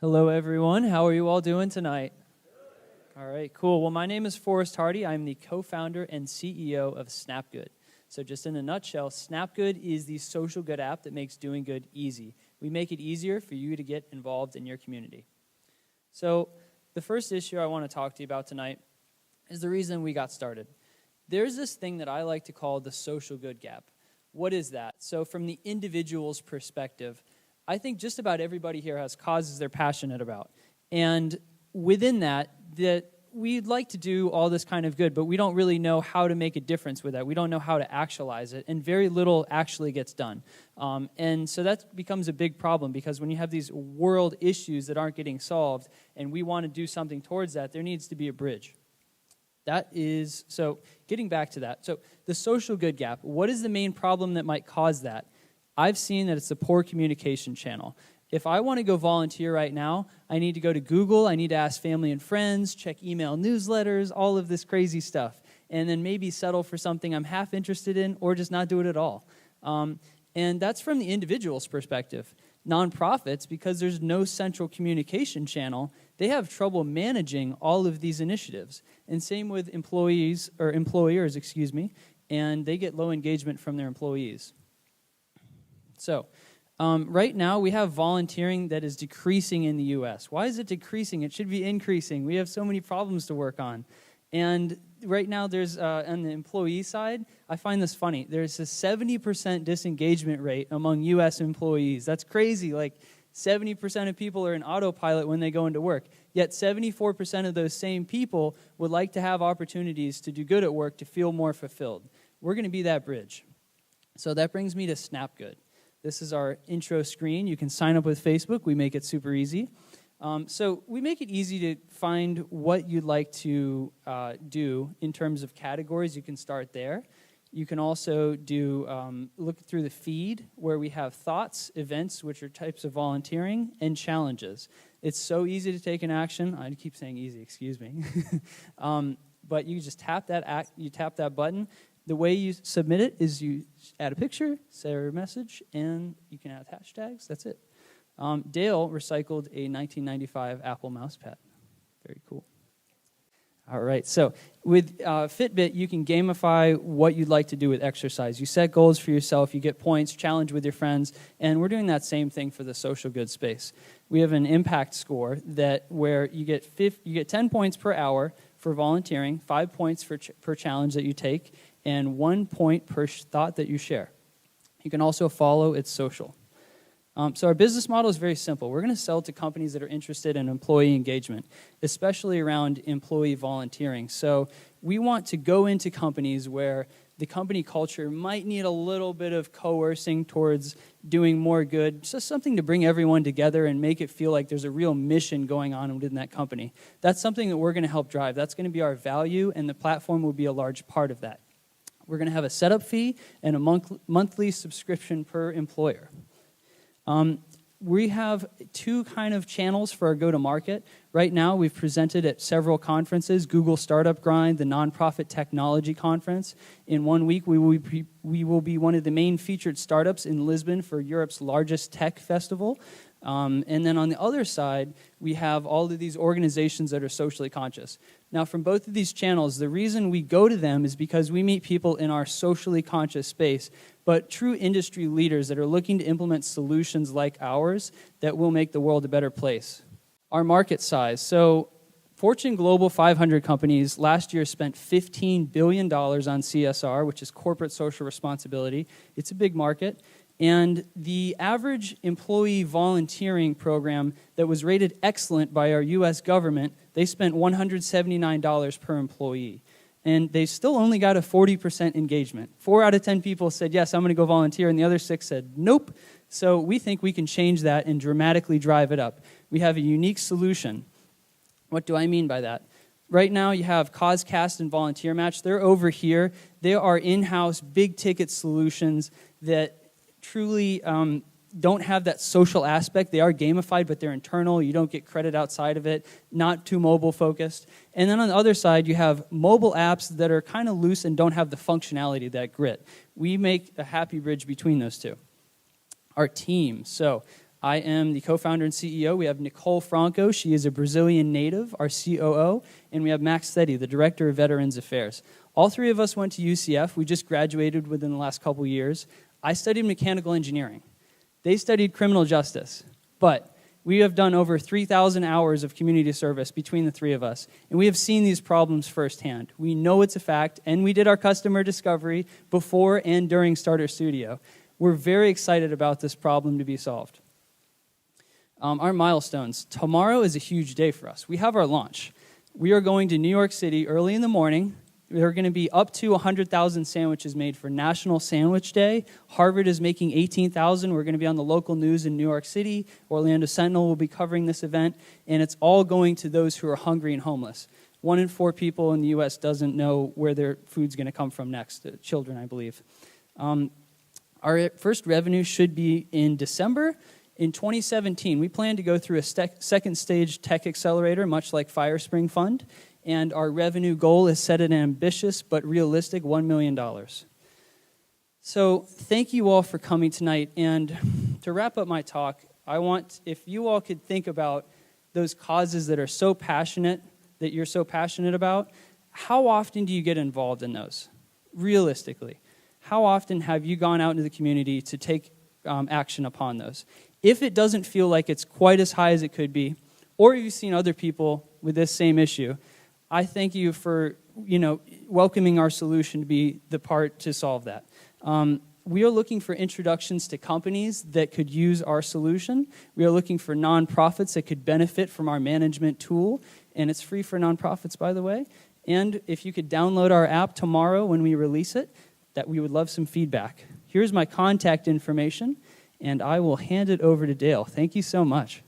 Hello, everyone. How are you all doing tonight? All right, cool. Well, my name is Forrest Hardy. I'm the co-founder and CEO of Snapgood. So just in a nutshell, Snapgood is the social good app that makes doing good easy. We make it easier for you to get involved in your community. So the first issue I want to talk to you about tonight is the reason we got started. There's this thing that I like to call the social good gap. What is that? So from the individual's perspective, I think just about everybody here has causes they're passionate about. And within that we'd like to do all this kind of good, but we don't really know how to make a difference with that. We don't know how to actualize it, and very little actually gets done. And so that becomes a big problem, because when you have these world issues that aren't getting solved, and we want to do something towards that, there needs to be a bridge. So getting back to that. So the social good gap, what is the main problem that might cause that? I've seen that it's a poor communication channel. If I want to go volunteer right now, I need to go to Google, I need to ask family and friends, check email newsletters, all of this crazy stuff, and then maybe settle for something I'm half interested in or just not do it at all. And that's from the individual's perspective. Nonprofits, because there's no central communication channel, they have trouble managing all of these initiatives. And same with employers, and they get low engagement from their employees. So, right now we have volunteering that is decreasing in the U.S. Why is it decreasing? It should be increasing. We have so many problems to work on. And right now there's, on the employee side, I find this funny. There's a 70% disengagement rate among U.S. employees. That's crazy. Like 70% of people are in autopilot when they go into work. Yet 74% of those same people would like to have opportunities to do good at work, to feel more fulfilled. We're going to be that bridge. So that brings me to Snapgood. This is our intro screen. You can sign up with Facebook. We make it super easy. So we make it easy to find what you'd like to do in terms of categories. You can start there. You can also look through the feed where we have thoughts, events, which are types of volunteering, and challenges. It's so easy to take an action. I keep saying easy, excuse me. But you just tap that button. The way you submit it is you add a picture, say a message, and you can add hashtags. That's it. Dale recycled a 1995 Apple mouse pad. Very cool. All right, so with Fitbit, you can gamify what you'd like to do with exercise. You set goals for yourself, you get points, challenge with your friends, and we're doing that same thing for the social good space. We have an impact score where you get 10 points per hour for volunteering, 5 points per challenge that you take, and 1 point per thought that you share. You can also follow It's Social. So our business model is very simple. We're going to sell to companies that are interested in employee engagement, especially around employee volunteering. So we want to go into companies where the company culture might need a little bit of coercing towards doing more good, just something to bring everyone together and make it feel like there's a real mission going on within that company. That's something that we're going to help drive. That's going to be our value, and the platform will be a large part of that. We're going to have a setup fee and a monthly subscription per employer. We have two kind of channels for our go-to-market. Right now, we've presented at several conferences: Google Startup Grind, the Nonprofit Technology Conference. In 1 week, we will be one of the main featured startups in Lisbon for Europe's largest tech festival. And then on the other side, we have all of these organizations that are socially conscious. Now, from both of these channels, the reason we go to them is because we meet people in our socially conscious space, but true industry leaders that are looking to implement solutions like ours that will make the world a better place. Our market size. So Fortune Global 500 companies last year spent $15 billion on CSR, which is corporate social responsibility. It's a big market. And the average employee volunteering program that was rated excellent by our U.S. government, they spent $179 per employee. And they still only got a 40% engagement. 4 out of 10 people said, yes, I'm going to go volunteer, and the other 6 said, nope. So we think we can change that and dramatically drive it up. We have a unique solution. What do I mean by that? Right now, you have CauseCast and Volunteer Match. They're over here. They are in-house, big-ticket solutions that truly don't have that social aspect. They are gamified, but they're internal. You don't get credit outside of it, not too mobile-focused. And then on the other side, you have mobile apps that are kind of loose and don't have the functionality, that grit. We make a happy bridge between those two. Our team. So I am the co-founder and CEO. We have Nicole Franco. She is a Brazilian native, our COO. And we have Max Steady, the Director of Veterans Affairs. All three of us went to UCF. We just graduated within the last couple years. I studied mechanical engineering. They studied criminal justice. But we have done over 3,000 hours of community service between the three of us, and we have seen these problems firsthand. We know it's a fact, and we did our customer discovery before and during Starter Studio. We're very excited about this problem to be solved. Our milestones. Tomorrow is a huge day for us. We have our launch. We are going to New York City early in the morning. There are going to be up to 100,000 sandwiches made for National Sandwich Day. Harvard is making 18,000. We're going to be on the local news in New York City. Orlando Sentinel will be covering this event, and it's all going to those who are hungry and homeless. 1 in 4 people in the U.S. doesn't know where their food's going to come from next, children, I believe. Our first revenue should be in December. In 2017, we plan to go through a second stage tech accelerator, much like Firespring Fund. And our revenue goal is set at an ambitious but realistic $1 million. So thank you all for coming tonight. And to wrap up my talk, I want, if you all could think about those causes that are so passionate, that you're so passionate about, how often do you get involved in those? Realistically, how often have you gone out into the community to take action upon those? If it doesn't feel like it's quite as high as it could be, or you've seen other people with this same issue, I thank you for, welcoming our solution to be the part to solve that. We are looking for introductions to companies that could use our solution. We are looking for nonprofits that could benefit from our management tool, and it's free for nonprofits, by the way. And if you could download our app tomorrow when we release it, that we would love some feedback. Here's my contact information, and I will hand it over to Dale. Thank you so much.